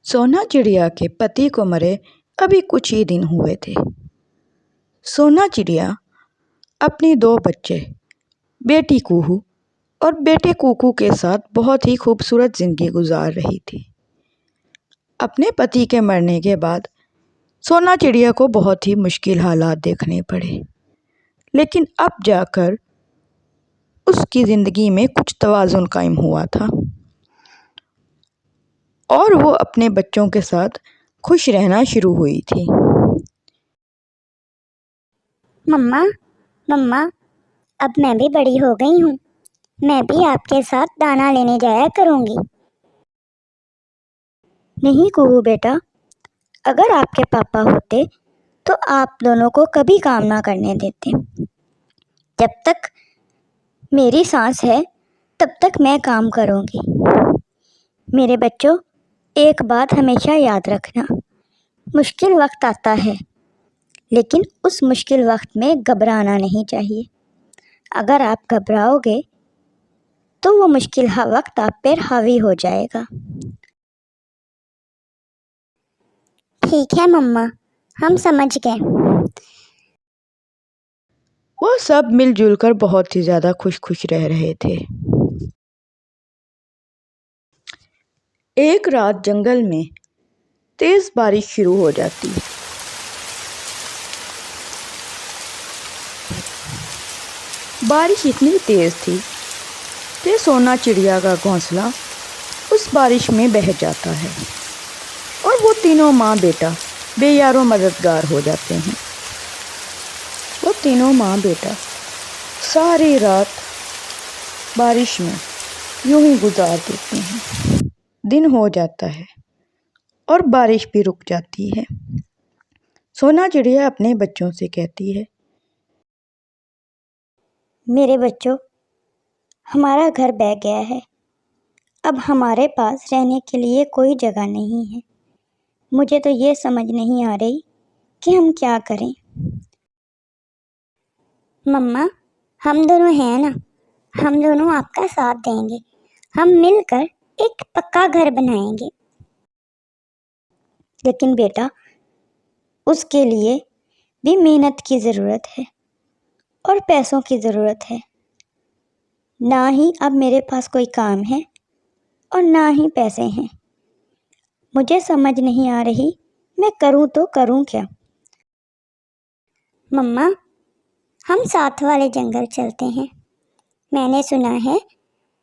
सोना चिड़िया के पति को मरे अभी कुछ ही दिन हुए थे। सोना चिड़िया अपनी दो बच्चे बेटी कुहू और बेटे कुकू के साथ बहुत ही खूबसूरत ज़िंदगी गुजार रही थी। अपने पति के मरने के बाद सोना चिड़िया को बहुत ही मुश्किल हालात देखने पड़े, लेकिन अब जाकर उसकी ज़िंदगी में कुछ तवाज़ुन कायम हुआ था और वो अपने बच्चों के साथ खुश रहना शुरू हुई थी। मम्मा मम्मा, अब मैं भी बड़ी हो गई हूँ। मैं भी आपके साथ दाना लेने जाया करूँगी। नहीं कुहू बेटा, अगर आपके पापा होते तो आप दोनों को कभी काम ना करने देते। जब तक मेरी सांस है तब तक मैं काम करूँगी। मेरे बच्चों, एक बात हमेशा याद रखना, मुश्किल वक्त आता है, लेकिन उस मुश्किल वक्त में घबराना नहीं चाहिए। अगर आप घबराओगे तो वो मुश्किल वक्त आप पर हावी हो जाएगा। ठीक है मम्मा, हम समझ गए। वो सब मिलजुल कर बहुत ही ज़्यादा खुश रह रहे थे। एक रात जंगल में तेज़ बारिश शुरू हो जाती है। बारिश इतनी तेज़ थी कि सोना चिड़िया का घोंसला उस बारिश में बह जाता है और वो तीनों माँ बेटा बेयारों मददगार हो जाते हैं। वो तीनों माँ बेटा सारी रात बारिश में यूं ही गुजार देते हैं। दिन हो जाता है और बारिश भी रुक जाती है। सोना चिड़िया अपने बच्चों से कहती है, मेरे बच्चों, हमारा घर बह गया है। अब हमारे पास रहने के लिए कोई जगह नहीं है। मुझे तो ये समझ नहीं आ रही कि हम क्या करें। मम्मा, हम दोनों हैं ना, हम दोनों आपका साथ देंगे। हम मिलकर एक पक्का घर बनाएंगे। लेकिन बेटा, उसके लिए भी मेहनत की ज़रूरत है और पैसों की ज़रूरत है। ना ही अब मेरे पास कोई काम है और ना ही पैसे हैं। मुझे समझ नहीं आ रही मैं करूं तो करूं क्या। मम्मा, हम साथ वाले जंगल चलते हैं। मैंने सुना है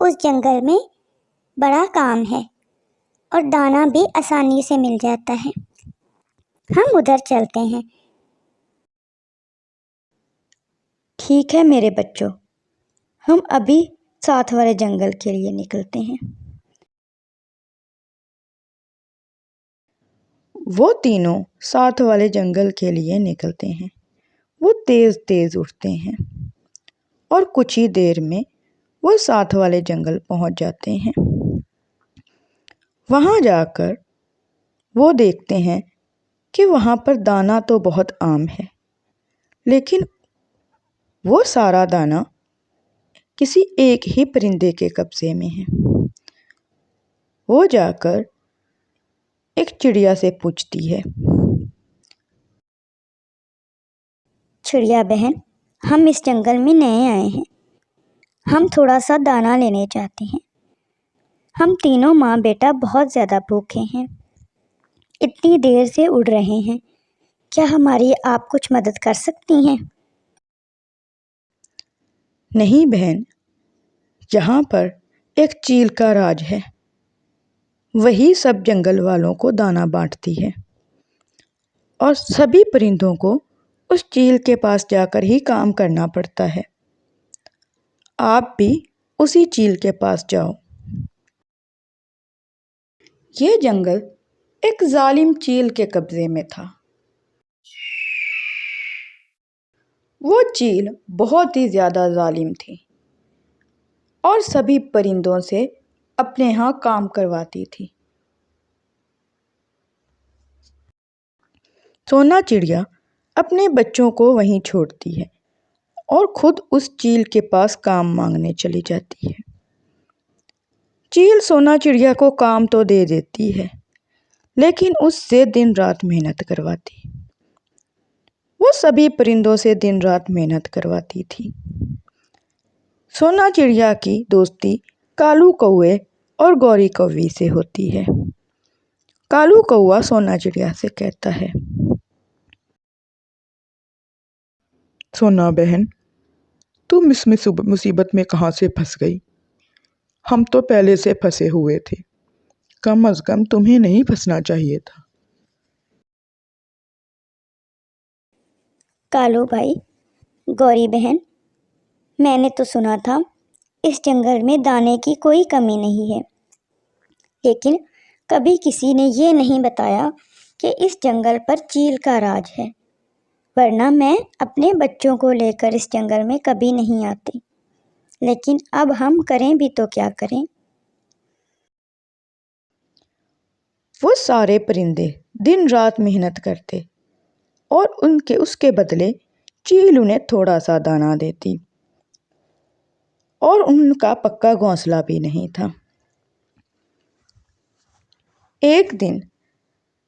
उस जंगल में बड़ा काम है और दाना भी आसानी से मिल जाता है। हम उधर चलते हैं। ठीक है मेरे बच्चों, हम अभी साथ वाले जंगल के लिए निकलते हैं। वो तीनों साथ वाले जंगल के लिए निकलते हैं। वो तेज़ तेज़ उठते हैं और कुछ ही देर में वो साथ वाले जंगल पहुंच जाते हैं। वहां जाकर वो देखते हैं कि वहां पर दाना तो बहुत आम है, लेकिन वो सारा दाना किसी एक ही परिंदे के कब्जे में है। वो जाकर एक चिड़िया से पूछती है, चिड़िया बहन, हम इस जंगल में नए आए हैं। हम थोड़ा सा दाना लेने चाहते हैं। हम तीनों माँ बेटा बहुत ज़्यादा भूखे हैं। इतनी देर से उड़ रहे हैं। क्या हमारी आप कुछ मदद कर सकती हैं? नहीं बहन, यहाँ पर एक चील का राज है। वही सब जंगल वालों को दाना बांटती है और सभी परिंदों को उस चील के पास जाकर ही काम करना पड़ता है। आप भी उसी चील के पास जाओ। ये जंगल एक जालिम चील के कब्जे में था। वो चील बहुत ही ज़्यादा जालिम थी और सभी परिंदों से अपने यहाँ काम करवाती थी। सोना चिड़िया अपने बच्चों को वहीं छोड़ती है और खुद उस चील के पास काम मांगने चली जाती है। चील सोना चिड़िया को काम तो दे देती है, लेकिन उससे दिन रात मेहनत करवाती। वो सभी परिंदों से दिन रात मेहनत करवाती थी। सोना चिड़िया की दोस्ती कालू कौवे और गौरी कौवी से होती है। कालू कौवा सोना चिड़िया से कहता है, सोना बहन, तुम इस मुसीबत में कहाँ से फंस गई? हम तो पहले से फंसे हुए थे। कम अज कम तुम्हें नहीं फंसना चाहिए था। कालू भाई, गौरी बहन, मैंने तो सुना था इस जंगल में दाने की कोई कमी नहीं है, लेकिन कभी किसी ने ये नहीं बताया कि इस जंगल पर चील का राज है, वरना मैं अपने बच्चों को लेकर इस जंगल में कभी नहीं आती। लेकिन अब हम करें भी तो क्या करें। वो सारे परिंदे दिन रात मेहनत करते और उसके बदले चील उन्हें थोड़ा सा दाना देती और उनका पक्का घोंसला भी नहीं था। एक दिन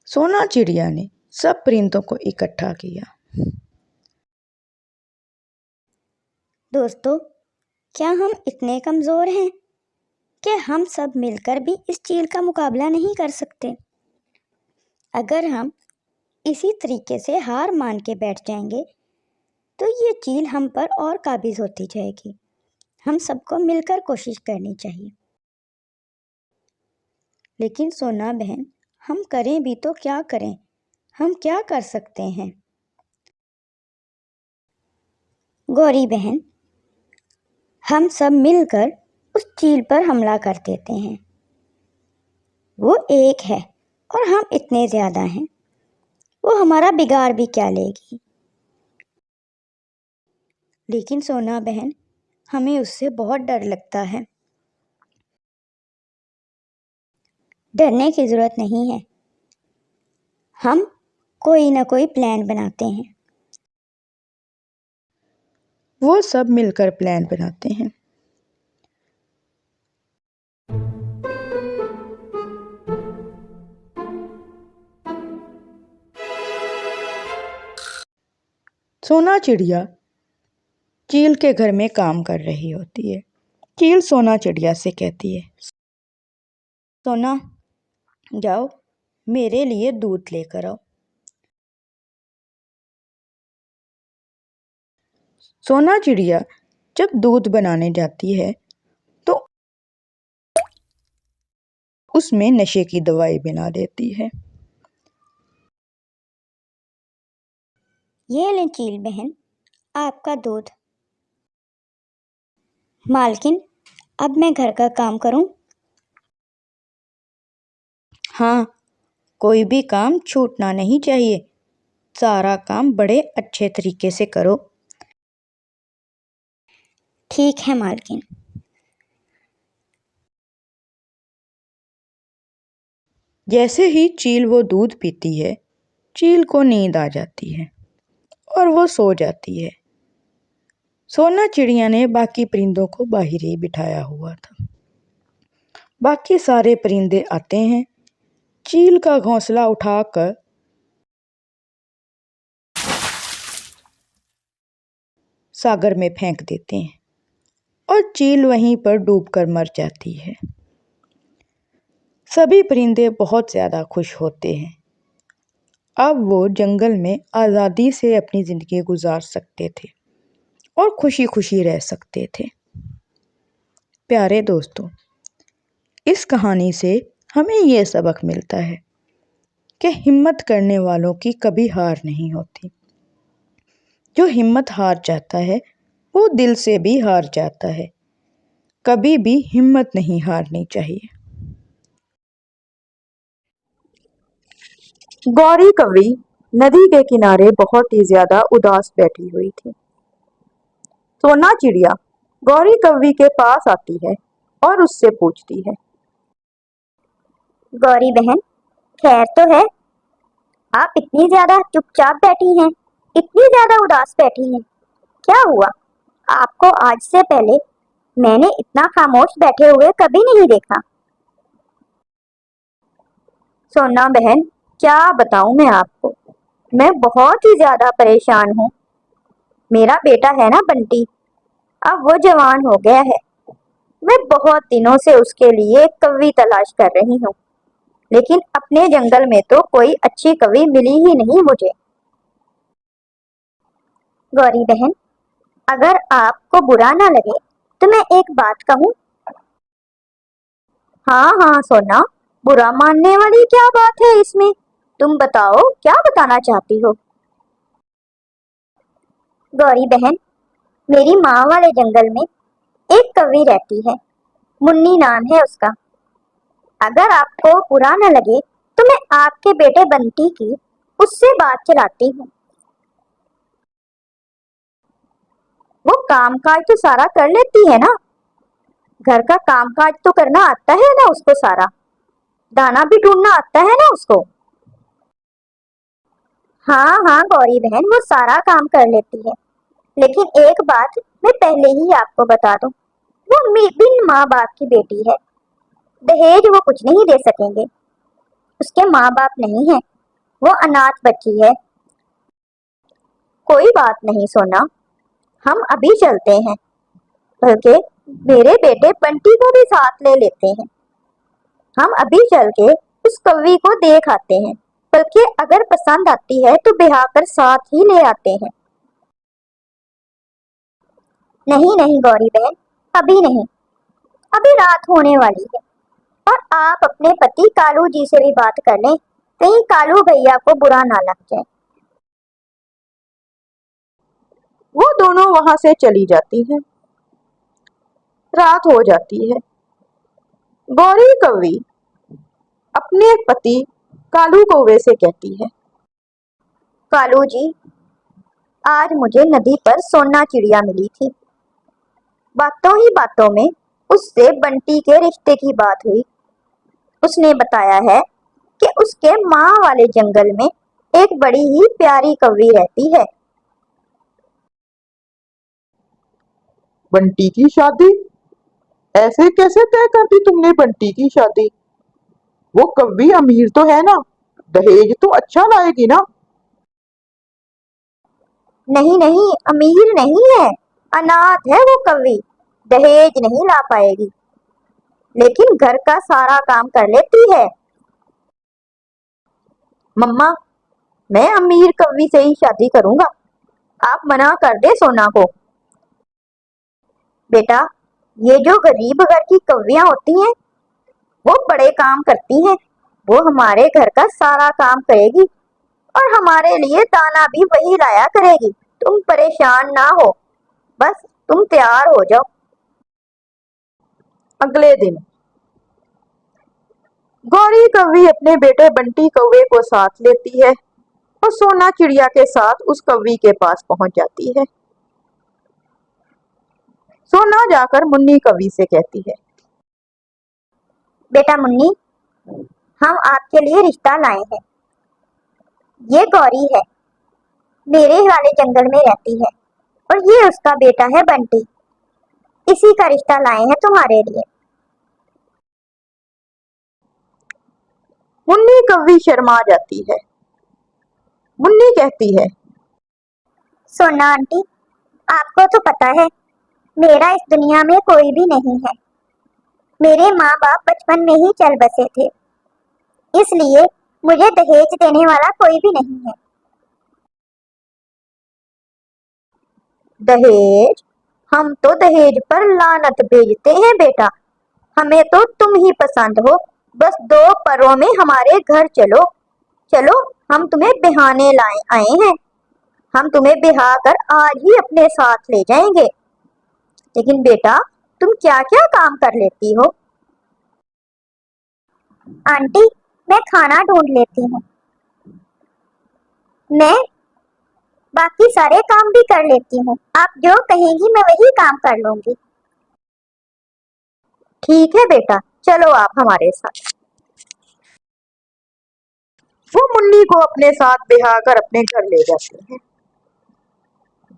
सोना चिड़िया ने सब परिंदों को इकट्ठा किया। दोस्तों, क्या हम इतने कमज़ोर हैं कि हम सब मिलकर भी इस चील का मुकाबला नहीं कर सकते? अगर हम इसी तरीके से हार मान के बैठ जाएंगे तो ये चील हम पर और काबिज होती जाएगी। हम सबको मिलकर कोशिश करनी चाहिए। लेकिन सोना बहन, हम करें भी तो क्या करें? हम क्या कर सकते हैं? गौरी बहन, हम सब मिलकर उस चील पर हमला कर देते हैं। वो एक है और हम इतने ज़्यादा हैं, वो हमारा बिगाड़ भी क्या लेगी। लेकिन सोना बहन, हमें उससे बहुत डर लगता है। डरने की ज़रूरत नहीं है, हम कोई ना कोई प्लान बनाते हैं। वो सब मिलकर प्लान बनाते हैं। सोना चिड़िया चील के घर में काम कर रही होती है। चील सोना चिड़िया से कहती है, सोना, जाओ मेरे लिए दूध लेकर आओ। सोना चिड़िया जब दूध बनाने जाती है तो उसमें नशे की दवाई बना देती है। ये लें चील बहन, आपका दूध। मालकिन, अब मैं घर का काम करूं? हाँ, कोई भी काम छूटना नहीं चाहिए। सारा काम बड़े अच्छे तरीके से करो। ठीक है मालकिन। जैसे ही चील वो दूध पीती है, चील को नींद आ जाती है और वो सो जाती है। सोना चिड़िया ने बाकी परिंदों को बाहर ही बिठाया हुआ था। बाकी सारे परिंदे आते हैं, चील का घोंसला उठाकर सागर में फेंक देते हैं और चील वहीं पर डूबकर मर जाती है। सभी परिंदे बहुत ज़्यादा खुश होते हैं। अब वो जंगल में आज़ादी से अपनी ज़िंदगी गुजार सकते थे और खुशी खुशी रह सकते थे। प्यारे दोस्तों, इस कहानी से हमें ये सबक मिलता है कि हिम्मत करने वालों की कभी हार नहीं होती। जो हिम्मत हार जाता है वो दिल से भी हार जाता है। कभी भी हिम्मत नहीं हारनी चाहिए। गौरी कौवी नदी के किनारे बहुत ही ज्यादा उदास बैठी हुई थी। सोना चिड़िया गौरी कौवी के पास आती है और उससे पूछती है, गौरी बहन, खैर तो है? आप इतनी ज्यादा चुपचाप बैठी हैं, इतनी ज्यादा उदास बैठी हैं, क्या हुआ? आपको आज से पहले मैंने इतना खामोश बैठे हुए कभी नहीं देखा। सोना बहन, क्या बताऊं मैं आपको, मैं बहुत ही ज्यादा परेशान हूँ। मेरा बेटा है ना बंटी, अब वो जवान हो गया है। मैं बहुत दिनों से उसके लिए एक कवि तलाश कर रही हूँ, लेकिन अपने जंगल में तो कोई अच्छी कवि मिली ही नहीं मुझे। गौरी बहन, अगर आपको बुरा ना लगे तो मैं एक बात कहूँ। हाँ हाँ सोना, बुरा मानने वाली क्या बात है इसमें? तुम बताओ, क्या बताना चाहती हो? गौरी बहन, मेरी माँ वाले जंगल में एक कवि रहती है, मुन्नी नाम है उसका। अगर आपको बुरा न लगे तो मैं आपके बेटे बंटी की उससे बात चलाती हूँ। वो काम काज तो सारा कर लेती है ना? घर का काम काज तो करना आता है ना उसको सारा? दाना भी ढूंढना आता है ना उसको? हाँ हाँ गौरी बहन, वो सारा काम कर लेती है, लेकिन एक बात मैं पहले ही आपको बता दूं, वो बिन माँ बाप की बेटी है। दहेज वो कुछ नहीं दे सकेंगे, उसके माँ बाप नहीं है, वो अनाथ बच्ची है। कोई बात नहीं सोना, हम अभी चलते हैं, बल्कि मेरे बेटे बंटी को भी साथ ले लेते हैं। हम अभी चल के उस कवि को देख आते हैं, बल्कि अगर पसंद आती है तो ब्याह कर साथ ही ले आते हैं। नहीं नहीं गौरी बहन, अभी नहीं, अभी रात होने वाली है। और आप अपने पति कालू जी से भी बात कर लें, कहीं कालू भैया को बुरा ना लग जाए। वो दोनों वहां से चली जाती हैं। रात हो जाती है। गौरी कौवी अपने पति कालू कौवे से कहती है, कालू जी, आज मुझे नदी पर सोना चिड़िया मिली थी। बातों ही बातों में उससे बंटी के रिश्ते की बात हुई। उसने बताया है कि उसके माँ वाले जंगल में एक बड़ी ही प्यारी कौवी रहती है। बंटी की शादी? ऐसे कैसे तय कर दी तुमने बंटी की शादी? वो कौवी अमीर तो है ना, दहेज तो अच्छा लाएगी ना? नहीं नहीं, अमीर नहीं है, अनाथ है वो कौवी, दहेज नहीं ला पाएगी, लेकिन घर का सारा काम कर लेती है। मम्मा, मैं अमीर कौवी से ही शादी करूंगा, आप मना कर दे सोना को। बेटा, ये जो गरीब घर की कौवियां होती हैं, वो बड़े काम करती हैं। वो हमारे घर का सारा काम करेगी और हमारे लिए दाना भी वही लाया करेगी। तुम परेशान ना हो, बस तुम तैयार हो जाओ। अगले दिन गौरी कौवी अपने बेटे बंटी कौवे को साथ लेती है और सोना चिड़िया के साथ उस कौवी के पास पहुंच जाती है। सोना जाकर मुन्नी कौवी से कहती है, बेटा मुन्नी, हम आपके लिए रिश्ता लाए हैं। ये गौरी है, मेरे वाले जंगल में रहती है, और ये उसका बेटा है बंटी। इसी का रिश्ता लाए हैं तुम्हारे लिए। मुन्नी कौवी शर्मा जाती है। मुन्नी कहती है, सोना आंटी, आपको तो पता है मेरा इस दुनिया में कोई भी नहीं है। मेरे माँ बाप बचपन में ही चल बसे थे, इसलिए मुझे दहेज देने वाला कोई भी नहीं है। दहेज? हम तो दहेज पर लानत भेजते हैं बेटा। हमें तो तुम ही पसंद हो, बस दो परों में हमारे घर चलो। चलो, हम तुम्हें बिहाने लाए आए हैं। हम तुम्हें बिहा कर आज ही अपने साथ ले जाएंगे। लेकिन बेटा, तुम क्या क्या काम कर लेती हो? आंटी, मैं खाना ढूंढ लेती हूँ, मैं बाकी सारे काम भी कर लेती हूँ। आप जो कहेंगी मैं वही काम कर लूंगी। ठीक है बेटा, चलो आप हमारे साथ। वो मुन्नी को अपने साथ बिहा कर अपने घर ले जाते हैं।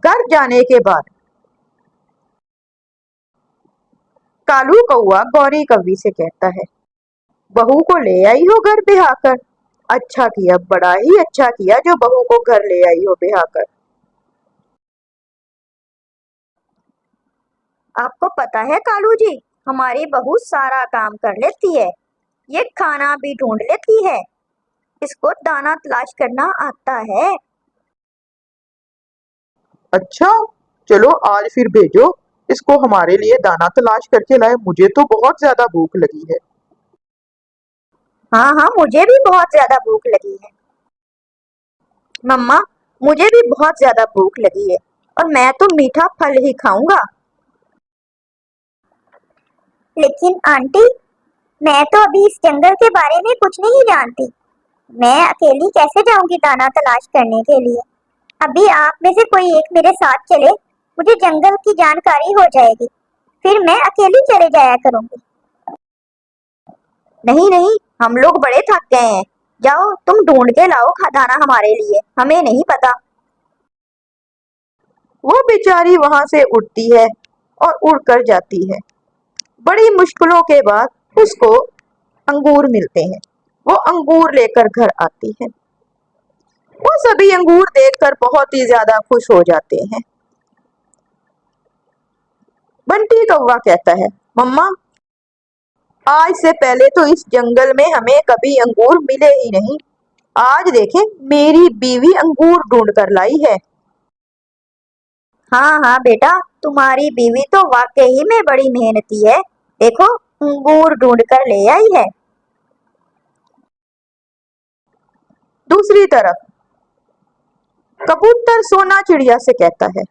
घर जाने के बाद कालू कौवा गौरी कौवी से कहता है, बहू को ले आई हो घर ब्याह कर। अच्छा किया, बड़ा ही अच्छा किया जो बहू को घर ले आई हो ब्याह कर। आपको पता है कालू जी, हमारी बहू सारा काम कर लेती है। ये खाना भी ढूंढ लेती है, इसको दाना तलाश करना आता है। अच्छा, चलो आज फिर भेजो इसको हमारे लिए दाना तलाश करके लाए। मुझे तो बहुत ज्यादा भूख लगी है। हाँ हाँ, मुझे भी बहुत ज्यादा भूख लगी है। मम्मा, मुझे भी बहुत ज्यादा भूख लगी है और मैं तो मीठा फल ही खाऊंगा। लेकिन आंटी, मैं तो अभी इस जंगल के बारे में कुछ नहीं जानती। मैं अकेली कैसे जाऊंगी दाना तलाश करने के लिए? अभी आप में से कोई एक मेरे साथ चले, मुझे जंगल की जानकारी हो जाएगी, फिर मैं अकेली चले जाया करूंगी। नहीं नहीं, हम लोग बड़े थक गए हैं। जाओ तुम ढूंढ के लाओ दाना हमारे लिए, हमें नहीं पता। वो बेचारी वहां से उड़ती है और उड़कर जाती है। बड़ी मुश्किलों के बाद उसको अंगूर मिलते हैं। वो अंगूर लेकर घर आती है। वो सभी अंगूर देखकर बहुत ही ज्यादा खुश हो जाते हैं। बंटी कौवा कहता है, मम्मा, आज से पहले तो इस जंगल में हमें कभी अंगूर मिले ही नहीं। आज देखें, मेरी बीवी अंगूर ढूंढ कर लाई है। हाँ हाँ बेटा, तुम्हारी बीवी तो वाकई में बड़ी मेहनती है। देखो, अंगूर ढूंढ कर ले आई है। दूसरी तरफ कबूतर सोना चिड़िया से कहता है,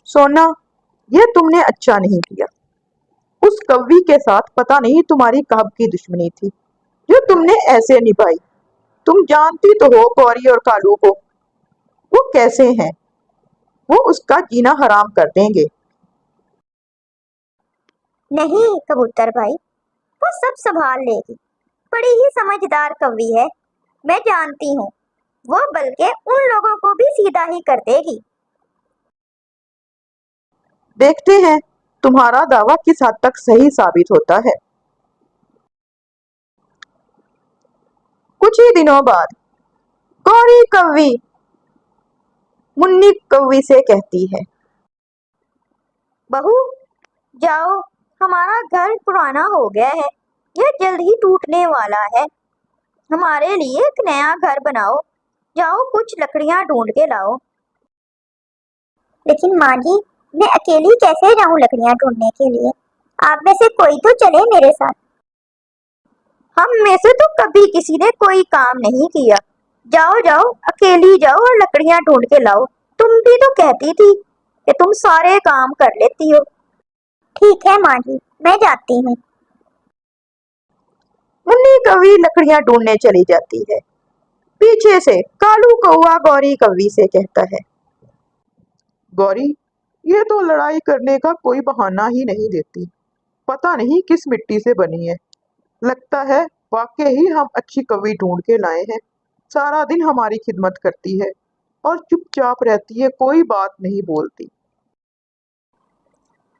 सोना, यह तुमने अच्छा नहीं किया। उस कौवी के साथ पता नहीं तुम्हारी कब की दुश्मनी थी जो तुमने ऐसे निभाई। तुम जानती तो हो गौरी और कालू को, वो कैसे हैं। वो उसका जीना हराम कर देंगे। नहीं कबूतर भाई, वो सब संभाल लेगी। बड़ी ही समझदार कौवी है, मैं जानती हूँ। वो बल्कि उन लोगों को भी सीधा ही कर देगी। देखते हैं तुम्हारा दावा किस हद तक सही साबित होता है। कुछ ही दिनों बाद गौरी कौवी मुन्नी कौवी से कहती है, बहू, जाओ, हमारा घर पुराना हो गया है, यह जल्द ही टूटने वाला है। हमारे लिए एक नया घर बनाओ। जाओ कुछ लकड़ियां ढूंढ के लाओ। लेकिन माँ जी, मैं अकेली कैसे जाऊँ लकड़ियाँ ढूंढने के लिए? आप में से कोई तो चले मेरे साथ। हम में से तो कभी किसी ने कोई काम नहीं किया। जाओ जाओ, अकेली जाओ और लकड़ियां ढूंढ के लाओ। तुम भी तो कहती थी कि तुम सारे काम कर लेती हो। ठीक है माँ जी, मैं जाती हूँ। मुन्नी कौवी लकड़ियां ढूंढने चली जाती है। पीछे से कालू कौवा गौरी कौवी से कहता है, गौरी, ये तो लड़ाई करने का कोई बहाना ही नहीं देती। पता नहीं किस मिट्टी से बनी है। लगता है वाकई ही हम अच्छी कौवी ढूंढ के लाए हैं। सारा दिन हमारी खिदमत करती है और चुपचाप रहती है, कोई बात नहीं बोलती।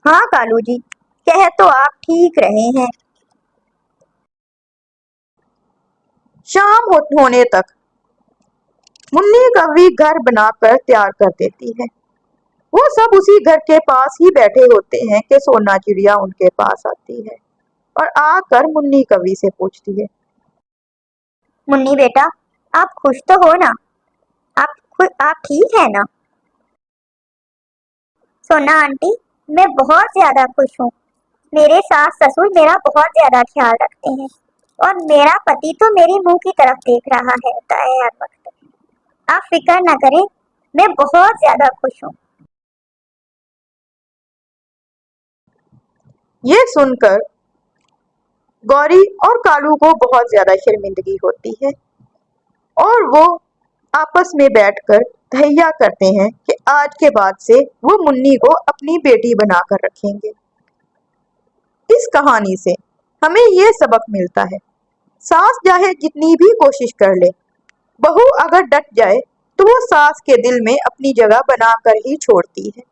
हाँ कालू जी, कह तो आप ठीक रहे हैं। शाम होने तक मुन्नी कौवी घर बनाकर तैयार कर देती है। वो सब उसी घर के पास ही बैठे होते हैं कि सोना चिड़िया उनके पास आती है और आकर मुन्नी कौवी से पूछती है, मुन्नी बेटा, आप खुश तो हो ना? आप ठीक है ना? सोना आंटी, मैं बहुत ज्यादा खुश हूँ। मेरे सास ससुर मेरा बहुत ज्यादा ख्याल रखते हैं और मेरा पति तो मेरे मुंह की तरफ देख रहा है होता है हर वक्त। आप फिक्र ना करें, मैं बहुत ज्यादा खुश हूँ। ये सुनकर गौरी और कालू को बहुत ज्यादा शर्मिंदगी होती है और वो आपस में बैठकर तहैया करते हैं कि आज के बाद से वो मुन्नी को अपनी बेटी बनाकर रखेंगे। इस कहानी से हमें ये सबक मिलता है, सास चाहे जितनी भी कोशिश कर ले, बहू अगर डट जाए तो वो सास के दिल में अपनी जगह बनाकर ही छोड़ती है।